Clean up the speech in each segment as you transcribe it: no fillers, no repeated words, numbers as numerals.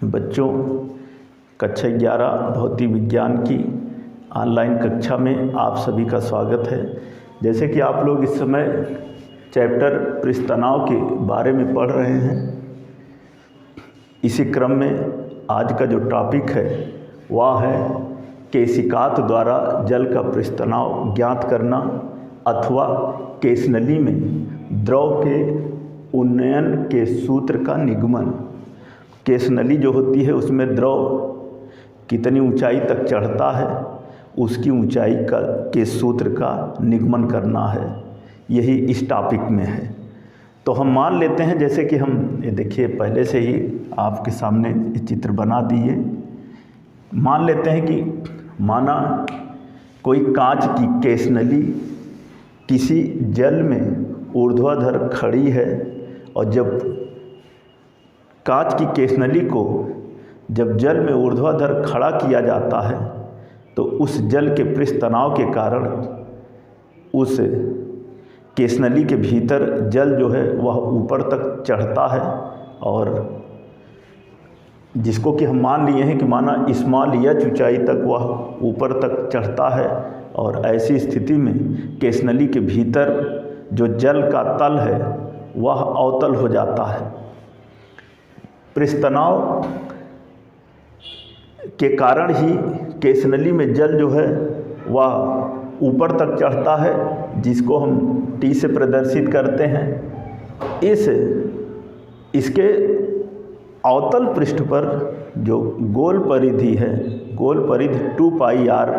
बच्चों, कक्षा 11 भौतिक विज्ञान की ऑनलाइन कक्षा में आप सभी का स्वागत है। जैसे कि आप लोग इस समय चैप्टर पृष्ठ तनाव के बारे में पढ़ रहे हैं, इसी क्रम में आज का जो टॉपिक है वह है केशिकात द्वारा जल का पृष्ठ तनाव ज्ञात करना अथवा केशनली में द्रव के उन्नयन के सूत्र का निगमन। केशनली जो होती है उसमें द्रव कितनी ऊंचाई तक चढ़ता है उसकी ऊंचाई का के सूत्र का निगमन करना है, यही इस टॉपिक में है। तो हम मान लेते हैं, जैसे कि हम ये देखिए पहले से ही आपके सामने ये चित्र बना दिए। मान लेते हैं कि माना कोई कांच की केशनली किसी जल में ऊर्ध्वाधर खड़ी है और जब कांच की केशनली को जब जल में ऊर्ध्वाधर खड़ा किया जाता है तो उस जल के पृष्ठ तनाव के कारण उस केशनली के भीतर जल जो है वह ऊपर तक चढ़ता है, और जिसको कि हम मान लिए हैं कि माना स्मॉल एच ऊंचाई तक वह ऊपर तक चढ़ता है। और ऐसी स्थिति में केशनली के भीतर जो जल का तल है वह अवतल हो जाता है। पृष्ठ तनाव के कारण ही केशनली में जल जो है वह ऊपर तक चढ़ता है, जिसको हम T से प्रदर्शित करते हैं। इसके अवतल पृष्ठ पर जो गोल परिधि है, गोल परिधि 2πr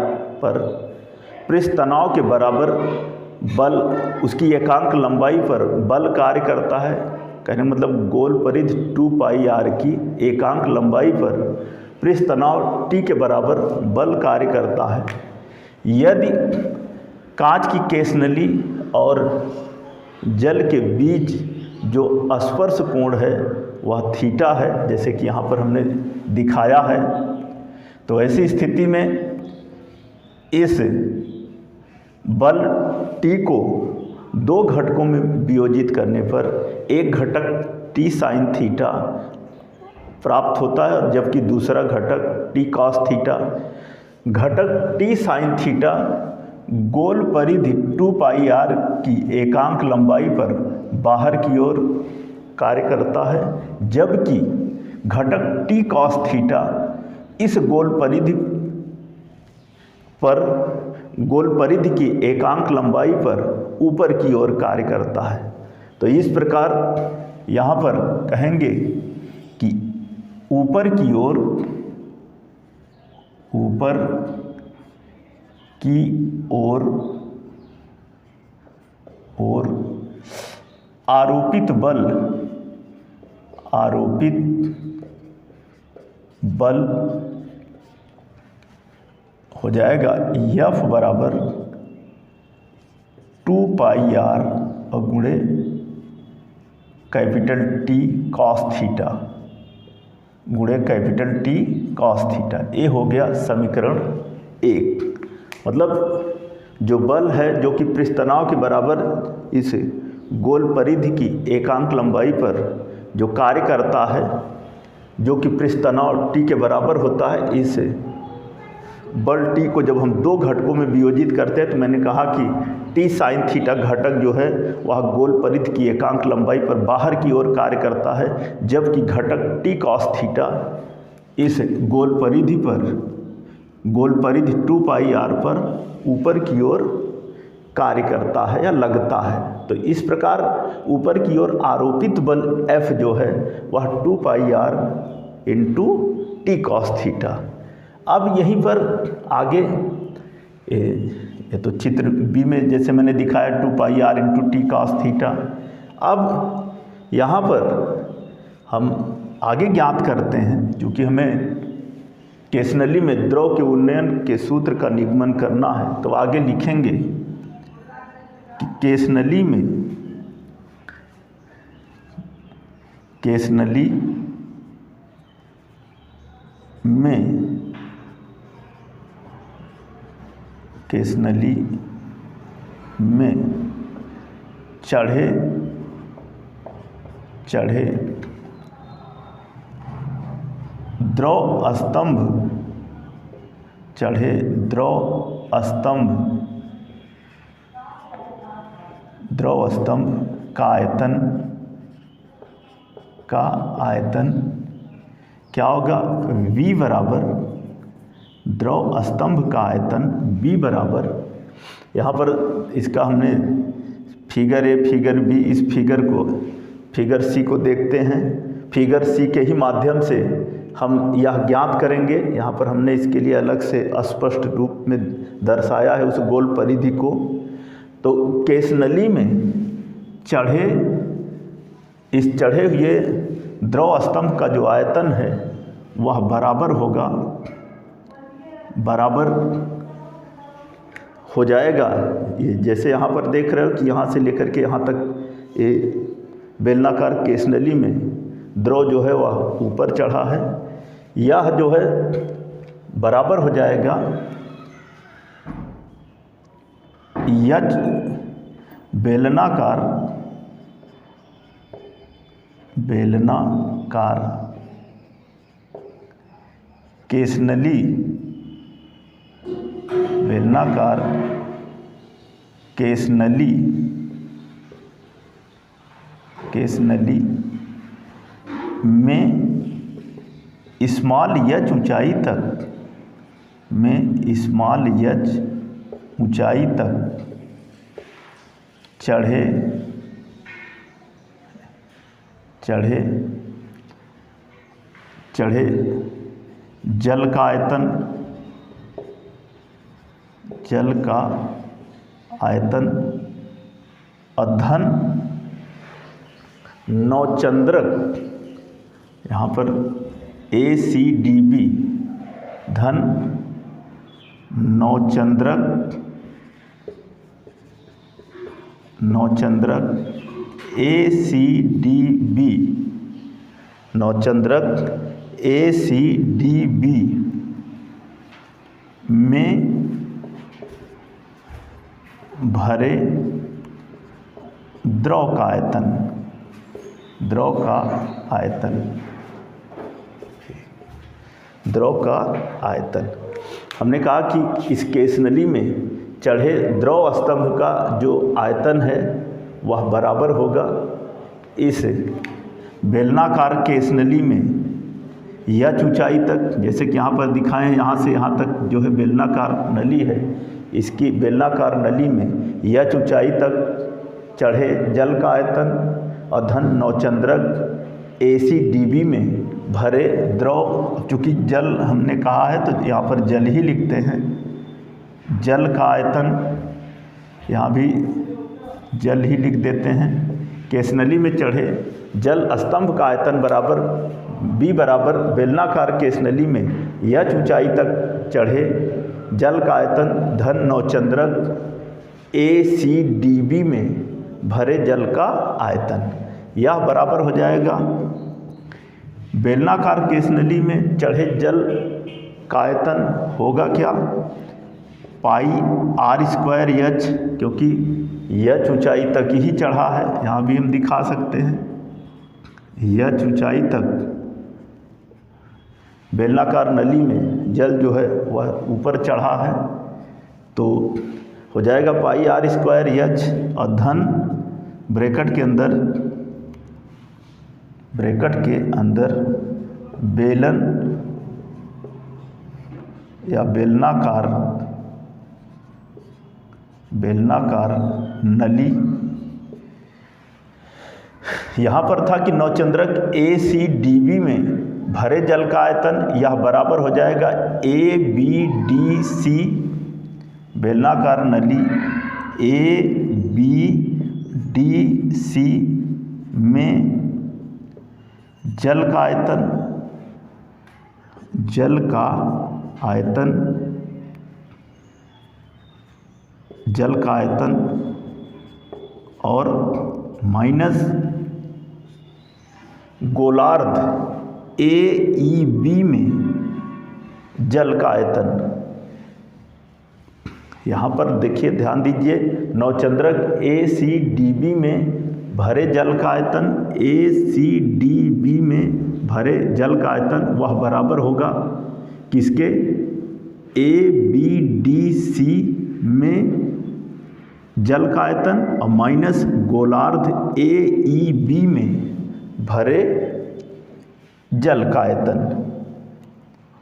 पर पृष्ठ तनाव के बराबर बल, उसकी एकांक लंबाई पर बल कार्य करता है। कहने मतलब गोल परिधि 2πr की एकांक लंबाई पर पृष्ठ तनाव T के बराबर बल कार्य करता है। यदि कांच की केशनली और जल के बीच जो स्पर्श कोण है वह थीटा है, जैसे कि यहाँ पर हमने दिखाया है। तो ऐसी स्थिति में इस बल T को दो घटकों में वियोजित करने पर एक घटक T साइन थीटा प्राप्त होता है, और जबकि दूसरा घटक T कॉस थीटा। घटक T साइन थीटा गोल परिधि 2πr की एकांक लंबाई पर बाहर की ओर कार्य करता है, जबकि घटक T कॉस थीटा इस गोल परिधि की एकांक लंबाई पर ऊपर की ओर कार्य करता है। तो इस प्रकार यहाँ पर कहेंगे कि ऊपर की ओर आरोपित बल हो जाएगा F बराबर 2πr और गुणे कैपिटल T कॉस थीटा गुणे कैपिटल T कॉस थीटा। ये हो गया समीकरण 1। मतलब जो बल है जो कि पृष्ठ तनाव के बराबर इस गोल परिधि की एकांक लंबाई पर जो कार्य करता है, जो कि पृष्ठ तनाव T के बराबर होता है, इस बल T को जब हम दो घटकों में वियोजित करते हैं तो मैंने कहा कि T साइन थीटा घटक जो है वह गोल परिधि की एकांक लंबाई पर बाहर की ओर कार्य करता है, जबकि घटक T कॉस थीटा इस गोल परिधि 2πr पर ऊपर की ओर कार्य करता है या लगता है। तो इस प्रकार ऊपर की ओर आरोपित बल F जो है वह 2πr into T cos theta. अब यहीं पर आगे ये तो चित्र B में जैसे मैंने दिखाया 2πr into T cos theta. अब यहाँ पर हम आगे ज्ञात करते हैं, क्योंकि हमें केशनली में द्रव के उन्नयन के सूत्र का निगमन करना है। तो आगे लिखेंगे कि केशनली में चढ़े द्रव स्तंभ चढ़े द्रव स्तंभ का आयतन क्या होगा? V बराबर द्रव स्तंभ का आयतन V बराबर, यहाँ पर इसका हमने फिगर ए फिगर बी, इस फिगर सी को देखते हैं। फिगर सी के ही माध्यम से हम यह ज्ञात करेंगे। यहाँ पर हमने इसके लिए अलग से स्पष्ट रूप में दर्शाया है उस गोल परिधि को। तो केसनली में चढ़े हुए द्रव स्तंभ का जो आयतन है वह बराबर हो जाएगा, ये जैसे यहाँ पर देख रहे हो कि यहाँ से लेकर के यहाँ तक ये बेलनाकार केसनली में द्रव जो है वह ऊपर चढ़ा है, यह जो है बराबर हो जाएगा यह बेलनाकार केसनली में स्मॉल h ऊंचाई तक चढ़े जल का आयतन अधन नौचंद्रक, यहाँ पर ACDB धन नौचंद्रक ACDB में भरे द्रव का आयतन हमने कहा कि इस केसनली में चढ़े द्रव स्तंभ का जो आयतन है वह बराबर होगा इस बेलनाकार केसनली में h ऊंचाई तक, जैसे कि यहाँ पर दिखाएं, यहाँ से यहाँ तक जो है बेलनाकार नली है, इसकी बेलनाकार नली में h ऊंचाई तक चढ़े जल का आयतन अधन नौचंद्रक ACDB में भरे द्रव, चूँकि जल हमने कहा है तो यहाँ पर जल ही लिखते हैं, जल का आयतन यहाँ भी जल ही लिख देते हैं। केसनली में चढ़े जल स्तंभ का आयतन बराबर B बराबर बेलनाकार केसनली में h ऊंचाई तक चढ़े जल का आयतन धन नौचंद्रक ACDB में भरे जल का आयतन, यह बराबर हो जाएगा बेलनाकार केसनली में चढ़े जल का आयतन होगा क्या? पाई r² h, क्योंकि h ऊंचाई तक ही चढ़ा है, यहाँ भी हम दिखा सकते हैं h ऊंचाई तक बेलनाकार नली में जल जो है वह ऊपर चढ़ा है, तो हो जाएगा पाई r² h और धन ब्रैकेट के अंदर बेलन या बेलनाकार नली। यहाँ पर था कि नौचंद्रक ACDB में भरे जल का आयतन यह बराबर हो जाएगा ABDC, बेलनाकार नली ABDC में जल का आयतन और माइनस गोलार्ध AEB में जल का आयतन। यहाँ पर देखिए, ध्यान दीजिए, नौचंद्रक ACDB में भरे जल का आयतन ACDB में भरे जल का आयतन वह बराबर होगा किसके, ABDC में जल का आयतन और माइनस गोलार्ध AEB में भरे जल का आयतन,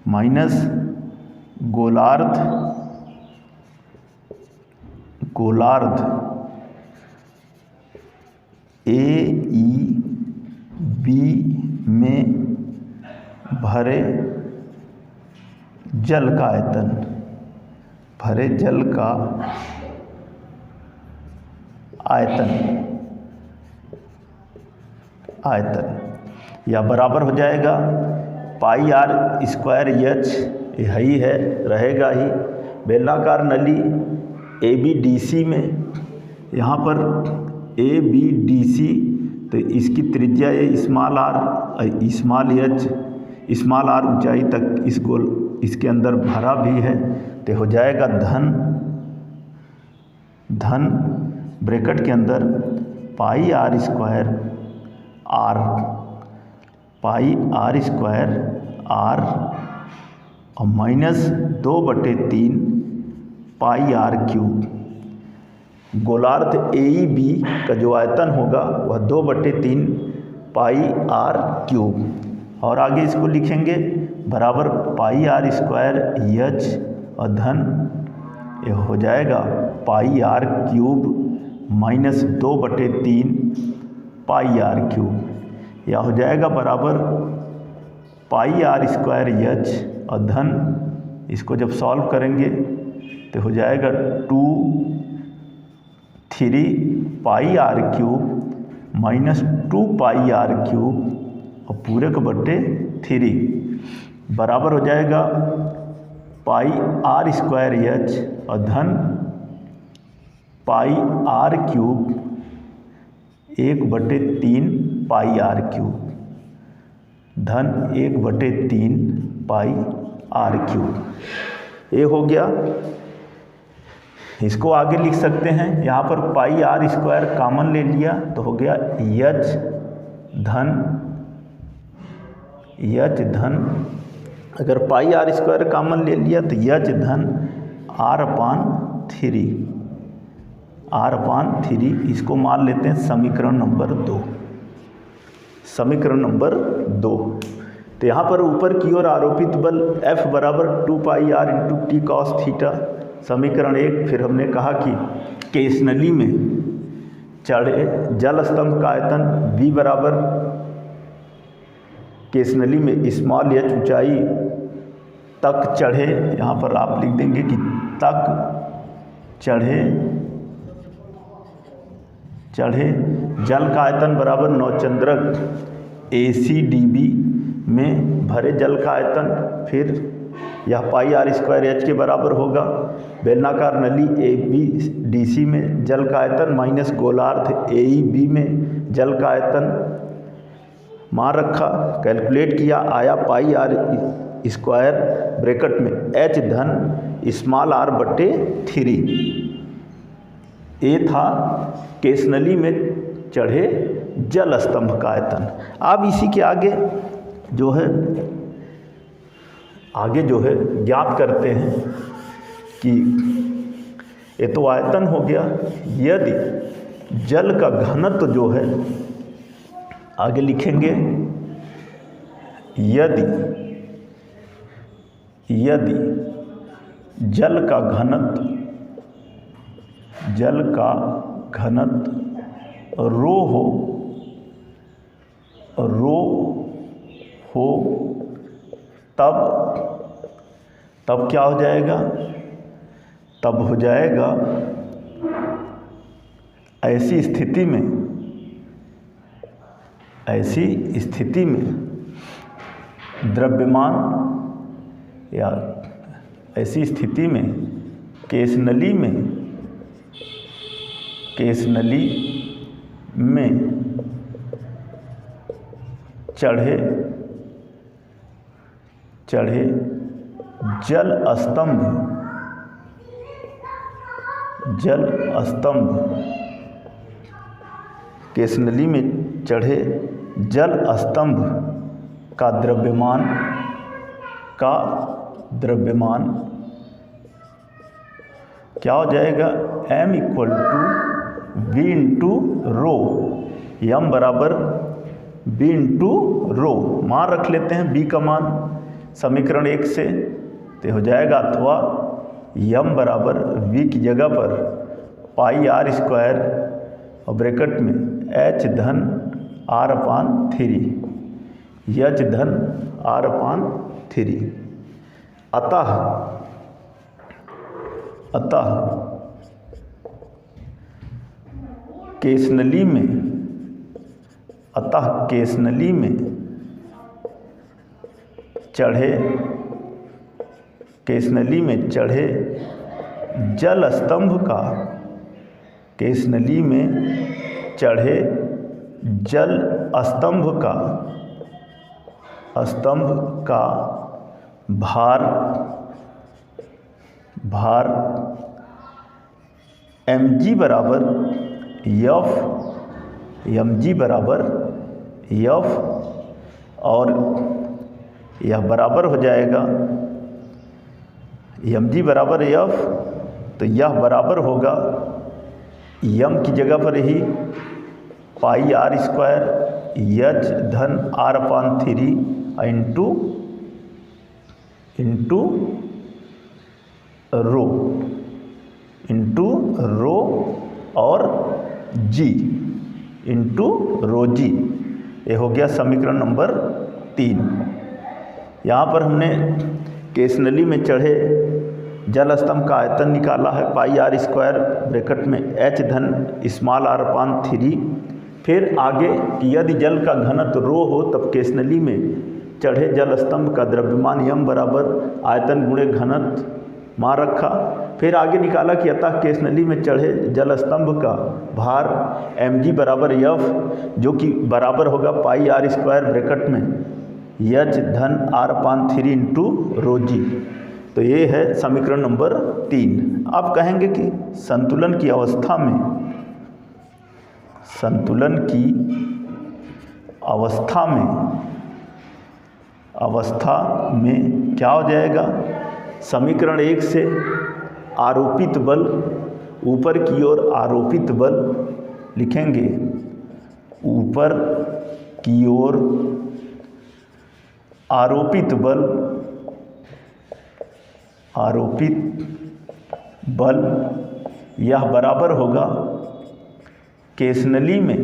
माइनस गोलार्ध AEB में भरे जल का आयतन, भरे जल का आयतन या बराबर हो जाएगा पाई आर स्क्वायर एच, यही है रहेगा ही। बेलनाकार नली ABDC में, यहाँ पर ABDC तो इसकी त्रिज्या है small R, small H, small R ऊंचाई तक इस गोल इसके अंदर भरा भी है, तो हो जाएगा धन ब्रैकेट के अंदर pi r square r, pi r square r और माइनस 2/3 पाई आर क्यूब। गोलार्ध AEB का जो आयतन होगा वह 2/3 पाई आर क्यूब। और आगे इसको लिखेंगे बराबर पाई आर स्क्वायर एच और धन ये हो जाएगा pi r cube minus 2/3 pi r cube, या हो जाएगा बराबर पाई आर स्क्वायर एच और धन इसको जब सॉल्व करेंगे तो हो जाएगा 2/3 pi r cube minus 2 pi r cube और पूरे को बट्टे 3 बराबर हो जाएगा पाई आर स्क्वायर एच और धन pi r cube 1/3 pi r cube, धन 1/3 पाई आर क्यूब। ये हो गया। इसको आगे लिख सकते हैं, यहाँ पर पाई आर स्क्वायर कॉमन ले लिया तो हो गया एच धन अगर पाई आर स्क्वायर कॉमन ले लिया तो एच धन R/3 इसको मान लेते हैं समीकरण नंबर 2। समीकरण नंबर 2 तो यहाँ पर ऊपर की ओर आरोपित बल F बराबर 2 पाई R into T cos theta, समीकरण 1। फिर हमने कहा कि केस नली में चढ़े जल स्तंभ का आयतन V बराबर केस नली में स्मॉल h ऊंचाई तक चढ़े, यहाँ पर आप लिख देंगे कि तक चढ़े जल का आयतन बराबर नौचंद्रक ACDB में भरे जल का आयतन, फिर यह पाई आर स्क्वायर एच के बराबर होगा। बेलनाकार नली ABDC में जल का आयतन माइनस गोलार्ध AEB में जल का आयतन मान रखा, कैलकुलेट किया, आया पाई आर स्क्वायर ब्रैकेट में H धन स्मॉल R/3। ये था केस नली में चढ़े जल स्तंभ का आयतन। अब इसी के आगे जो है ज्ञात करते हैं कि ये तो आयतन हो गया, यदि जल का घनत्व जो है आगे लिखेंगे, यदि जल का घनत्व रो हो तब क्या हो जाएगा, तब हो जाएगा ऐसी स्थिति में द्रव्यमान या ऐसी स्थिति में केस नली में चढ़े जल स्तंभ केस नली में चढ़े जल स्तंभ का द्रव्यमान क्या हो जाएगा, m equal to v into rho, m बराबर b इंटू रो। मान रख लेते हैं b का मान समीकरण 1 से, तो हो जाएगा अथवा यम बराबर v की जगह पर पाई आर स्क्वायर और ब्रैकेट में h धन r अपान 3, h धन r अपान 3। अतः केसनली में चढ़े जल स्तंभ का भार mg बराबर f और यह बराबर हो जाएगा mg बराबर f, तो यह बराबर होगा m की जगह पर ही पाई आर स्क्वायर h धन r अपान 3 इंटू रो और g इंटू रो जी। ये हो गया समीकरण नंबर 3। यहाँ पर हमने केसनली में चढ़े जल स्तंभ का आयतन निकाला है, पाई आर स्क्वायर ब्रैकेट में h धन स्मॉल r अपान 3। फिर आगे कि यदि जल का घनत्व रो हो तब केसनली में चढ़े जल स्तंभ का द्रव्यमान यम बराबर आयतन गुणे घनत्व मान रखा। फिर आगे निकाला कि अतः केसनली में चढ़े जल स्तंभ का भार mg बराबर f, जो कि बराबर होगा पाई आर स्क्वायर ब्रैकेट में h धन r अपान 3 इंटू रो जी। तो ये है समीकरण नंबर 3। आप कहेंगे कि संतुलन की अवस्था में क्या हो जाएगा, समीकरण 1 से आरोपित बल, ऊपर की ओर आरोपित बल लिखेंगे, ऊपर की ओर आरोपित बल यह बराबर होगा केसनली में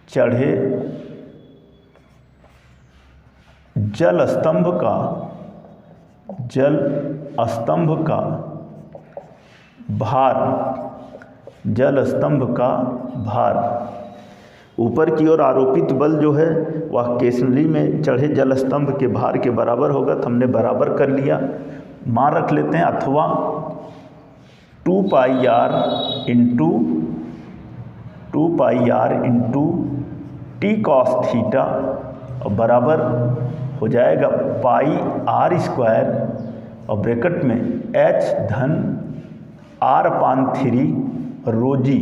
चढ़े जल स्तंभ का भार। ऊपर की ओर आरोपित बल जो है वह केसनली में चढ़े जल स्तंभ के भार के बराबर होगा, तो हमने बराबर कर लिया। मान रख लेते हैं अथवा 2 pi r into T cos theta बराबर हो जाएगा पाई आर स्क्वायर और ब्रैकेट में h धन r अपान 3 रो जी।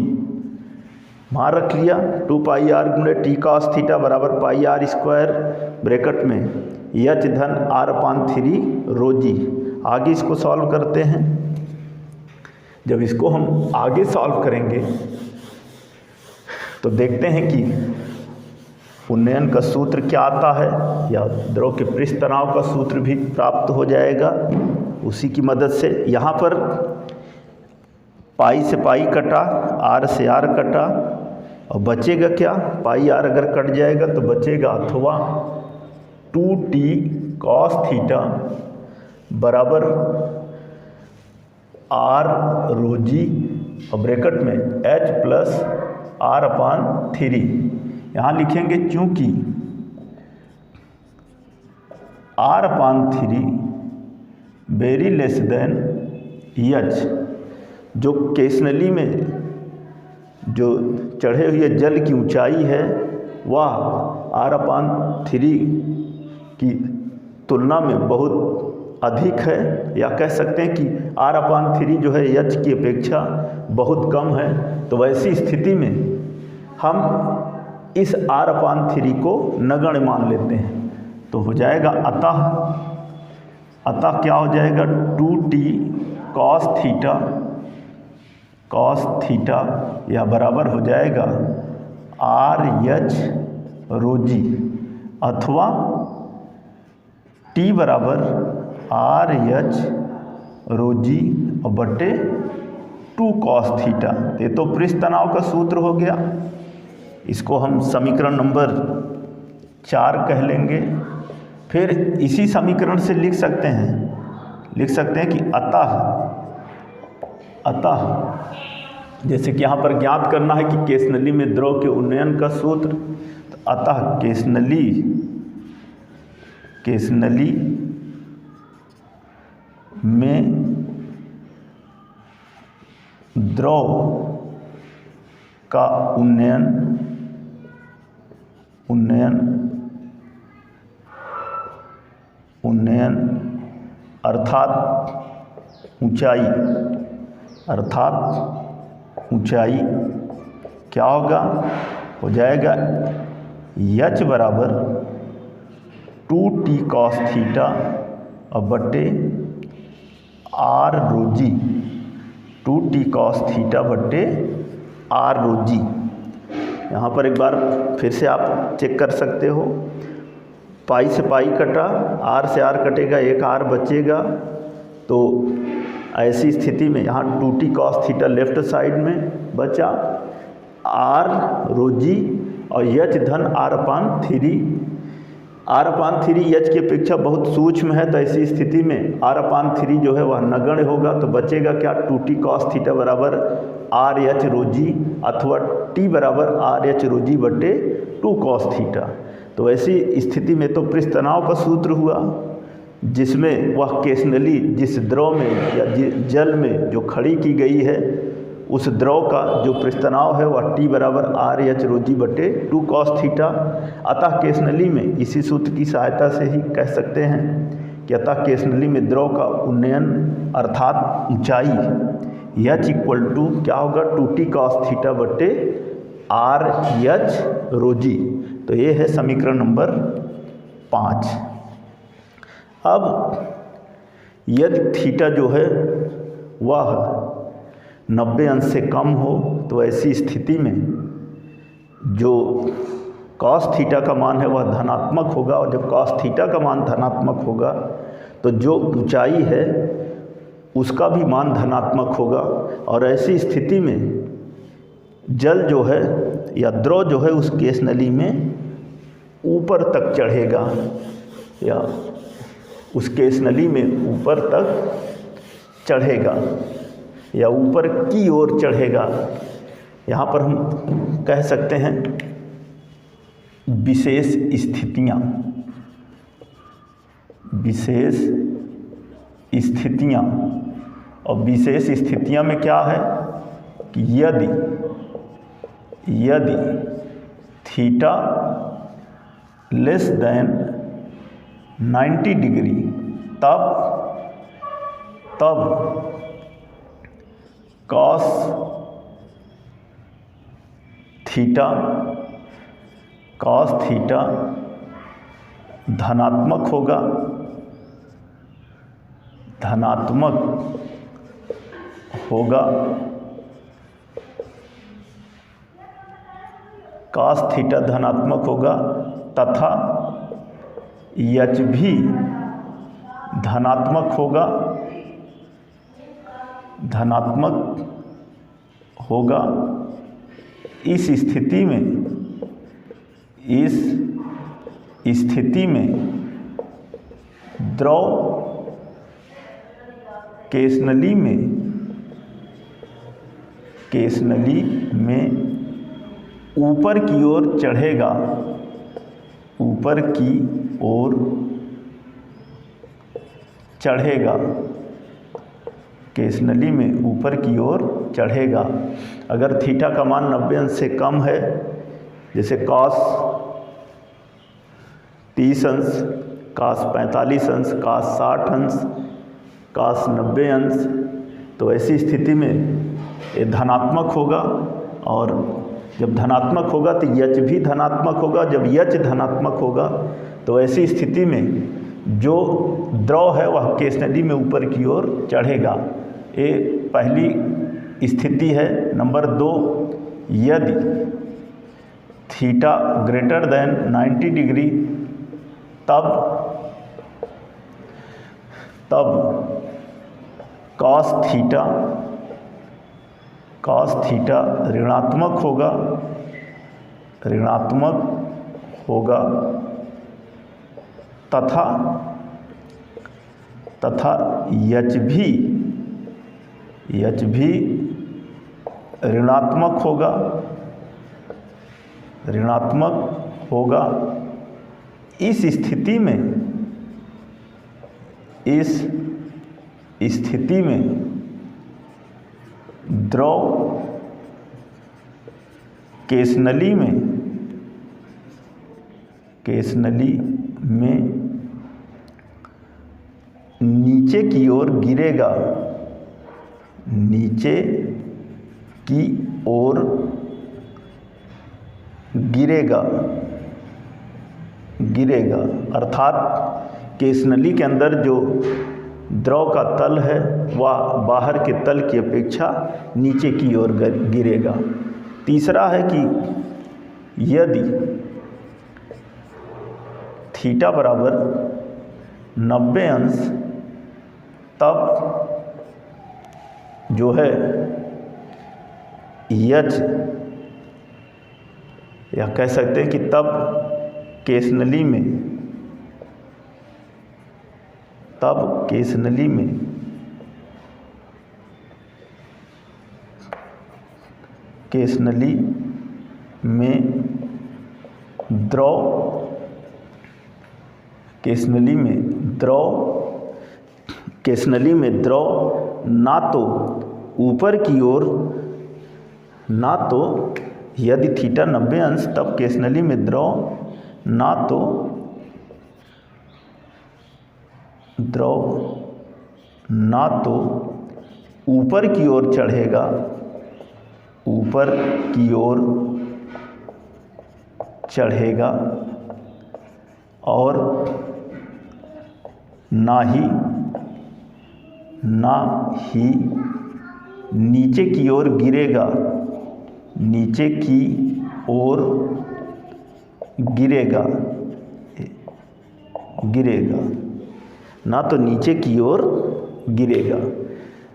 मान रख लिया 2 पाई आर गुणे टी कॉस थीटा बराबर पाई आर स्क्वायर ब्रैकेट में h धन r अपान 3 रो जी। आगे इसको सॉल्व करते हैं। जब इसको हम आगे सॉल्व करेंगे तो देखते हैं कि उन्नयन का सूत्र क्या आता है, या द्रव के पृष्ठ तनाव का सूत्र भी प्राप्त हो जाएगा उसी की मदद से। यहाँ पर पाई से पाई कटा, आर से आर कटा, और बचेगा क्या, पाई आर अगर कट जाएगा तो बचेगा अथवा 2t कॉस थीटा बराबर r रो जी और ब्रैकेट में h प्लस r अपान 3। यहाँ लिखेंगे चूँकि r अपान 3 वेरी लेस देन h, जो केसनली में जो चढ़े हुए जल की ऊंचाई है वह r अपान 3 की तुलना में बहुत अधिक है, या कह सकते हैं कि r अपान 3 जो है h की अपेक्षा बहुत कम है। तो वैसी स्थिति में हम इस r/3 को नगण्य मान लेते हैं, तो हो जाएगा अतः क्या हो जाएगा 2t cos थीटा या बराबर हो जाएगा RH ρg, अथवा t बराबर RH ρg बटे 2 cos थीटा। ये तो पृष्ठ तनाव का सूत्र हो गया, इसको हम समीकरण नंबर 4 कह लेंगे। फिर इसी समीकरण से लिख सकते हैं कि अतः जैसे कि यहाँ पर ज्ञात करना है कि केशनली में द्रव के उन्नयन का सूत्र, तो अतः केशनली में द्रव का उन्नयन अर्थात ऊंचाई क्या होगा, हो जाएगा h बराबर 2t cos थीटा बटे r ρg, 2t cos theta बटे r ρg। यहाँ पर एक बार फिर से आप चेक कर सकते हो, पाई से पाई कटा, r से r कटेगा, एक r बचेगा। तो ऐसी स्थिति में यहाँ 2t cos theta left side में बचा, r ρg और h धन r/3 h की अपेक्षा बहुत सूक्ष्म है, तो ऐसी स्थिति में r/3 जो है वह नगण्य होगा। तो बचेगा क्या, 2t cos थीटा बराबर RH ρg अथवा t बराबर RH ρg बटे 2 cos थीटा। तो ऐसी स्थिति में तो पृष्ठ तनाव का सूत्र हुआ, जिसमें वह केशनली जिस द्रव में या जल में जो खड़ी की गई है उस द्रव का जो पृष्ठ तनाव है वह t बराबर RH ρg बटे 2 cos थीटा। अतः केशनली में इसी सूत्र की सहायता से ही कह सकते हैं कि अतः केशनली में द्रव का उन्नयन अर्थात ऊंचाई h इक्वल टू क्या होगा, 2t cos थीटा बटे RH ρg। तो ये है समीकरण नंबर 5। अब यदि थीटा जो है वह 90 अंश से कम हो, तो ऐसी स्थिति में जो cos थीटा का मान है वह धनात्मक होगा, और जब cos थीटा का मान धनात्मक होगा तो जो ऊंचाई है उसका भी मान धनात्मक होगा। और ऐसी स्थिति में जल जो है या द्रव जो है उस केशनली में ऊपर तक चढ़ेगा, या उस केशनली में ऊपर तक चढ़ेगा या ऊपर की ओर चढ़ेगा। यहाँ पर हम कह सकते हैं विशेष स्थितियाँ, और विशेष स्थितियाँ में क्या है कि यदि थीटा लेस देन 90 डिग्री, तब cos थीटा धनात्मक होगा, cos थीटा धनात्मक होगा तथा h भी धनात्मक होगा। इस स्थिति में द्रव केशनली में ऊपर की ओर चढ़ेगा, केशनली में ऊपर की ओर चढ़ेगा। अगर थीटा का मान 90 अंश से कम है, जैसे cos 30 अंश, cos 45 अंश, cos 60 अंश, cos 90 अंश, तो ऐसी स्थिति में ये धनात्मक होगा और जब धनात्मक होगा तो यच भी धनात्मक होगा। जब यच धनात्मक होगा तो ऐसी स्थिति में जो द्रव है वह केस नली में ऊपर की ओर चढ़ेगा। ये पहली स्थिति है। नंबर 2, यदि थीटा ग्रेटर देन 90 डिग्री तब कॉस थीटा ऋणात्मक होगा तथा यच भी ऋणात्मक होगा। इस स्थिति में द्रव केस नली में नीचे की ओर गिरेगा। अर्थात केस नली के अंदर जो द्रव का तल है वह बाहर के तल की अपेक्षा नीचे की ओर गिरेगा। तीसरा है कि यदि थीटा बराबर 90 अंश तब जो है यच, या कह सकते हैं कि तब केस नली में द्रव ना तो ऊपर की ओर, ना तो यदि थीटा 90 अंश तब केस नली में द्रव ना तो ऊपर की ओर चढ़ेगा, और ना ही नीचे की ओर गिरेगा, ना तो नीचे की ओर गिरेगा।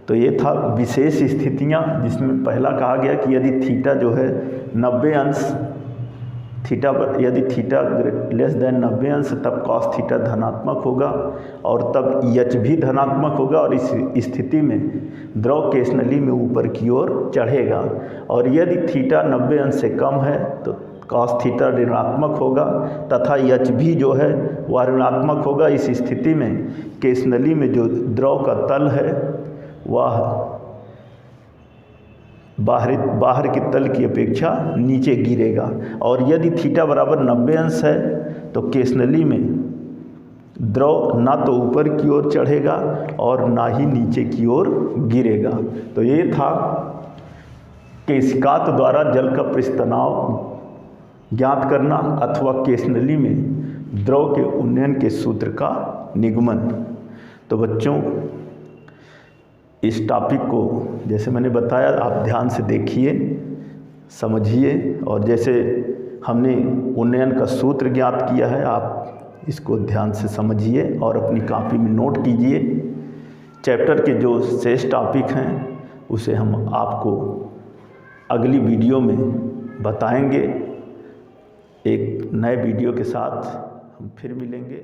तो ये था विशेष स्थितियाँ, जिसमें पहला कहा गया कि यदि थीटा जो है 90 अंश, यदि थीटा लेस देन 90 अंश तब कॉस थीटा धनात्मक होगा और तब यच भी धनात्मक होगा, और इस स्थिति में द्रव केस नली में ऊपर की ओर चढ़ेगा। और यदि थीटा 90 अंश से कम है तो कॉस थीटा ऋणात्मक होगा तथा यच भी जो है वह ऋणात्मक होगा। इस स्थिति में केस नली में जो द्रव का तल है वह बाहर के तल की अपेक्षा नीचे गिरेगा। और यदि थीटा बराबर 90 अंश है तो केस नली में द्रव ना तो ऊपर की ओर चढ़ेगा और ना ही नीचे की ओर गिरेगा। तो ये था केशिकात द्वारा जल का पृष्ठ तनाव ज्ञात करना अथवा केस नली में द्रव के उन्नयन के सूत्र का निगमन। तो बच्चों, इस टॉपिक को जैसे मैंने बताया आप ध्यान से देखिए, समझिए, और जैसे हमने उन्नयन का सूत्र ज्ञात किया है आप इसको ध्यान से समझिए और अपनी कॉपी में नोट कीजिए। चैप्टर के जो शेष टॉपिक हैं उसे हम आपको अगली वीडियो में बताएंगे। एक नए वीडियो के साथ हम फिर मिलेंगे।